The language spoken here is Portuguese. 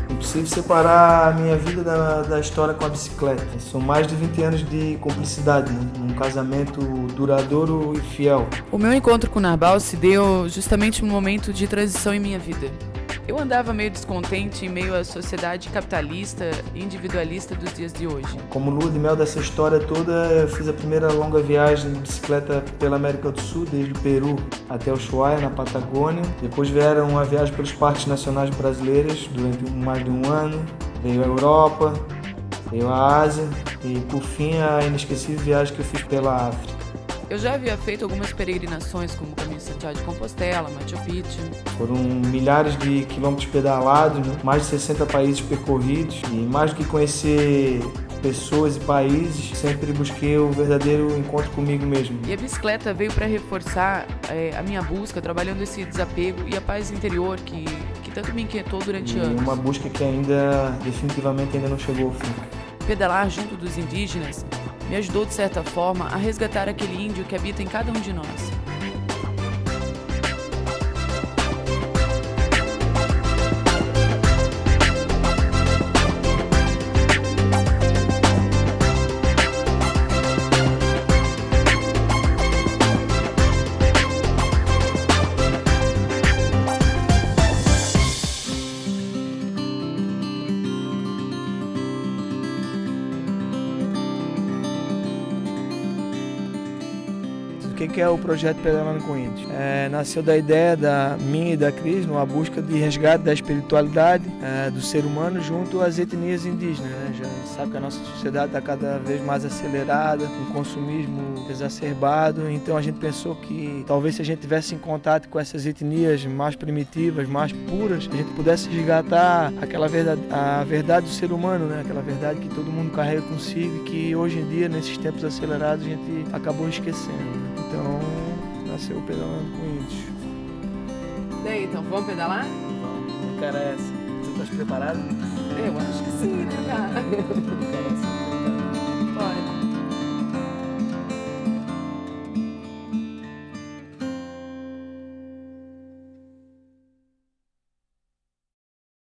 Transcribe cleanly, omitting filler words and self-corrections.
Impossível separar a minha vida da história com a bicicleta. São mais de 20 anos de cumplicidade, né? Um casamento duradouro e fiel. O meu encontro com o Narbal se deu justamente num momento de transição em minha vida. Eu andava meio descontente em meio à sociedade capitalista e individualista dos dias de hoje. Como lua de mel dessa história toda, eu fiz a primeira longa viagem de bicicleta pela América do Sul, desde o Peru até Ushuaia, na Patagônia. Depois vieram uma viagem pelos parques nacionais brasileiros durante mais de um ano. Veio a Europa, veio a Ásia e, por fim, a inesquecível viagem que eu fiz pela África. Eu já havia feito algumas peregrinações, como o Caminho de Santiago de Compostela, Machu Picchu. Foram milhares de quilômetros pedalados, né? Mais de 60 países percorridos. E mais do que conhecer pessoas e países, sempre busquei o verdadeiro encontro comigo mesmo. E a bicicleta veio para reforçar a minha busca, trabalhando esse desapego e a paz interior que tanto me inquietou durante anos. Uma busca que definitivamente ainda não chegou ao fim. Pedalar junto dos indígenas me ajudou, de certa forma, a resgatar aquele índio que habita em cada um de nós. O que é o projeto Pedalando com Índios? Nasceu da ideia da minha e da Cris, numa busca de resgate da espiritualidade do ser humano junto às etnias indígenas, né? Já sabe que a nossa sociedade está cada vez mais acelerada, um consumismo exacerbado, então a gente pensou que talvez se a gente tivesse em contato com essas etnias mais primitivas, mais puras, a gente pudesse resgatar a verdade do ser humano, né? Aquela verdade que todo mundo carrega consigo e que hoje em dia, nesses tempos acelerados, a gente acabou esquecendo. Então, nasceu Pedalando com Índios. E aí, então, vamos pedalar? Vamos. Cara, essa. Tu estás preparado? Eu acho que sim, né, cara?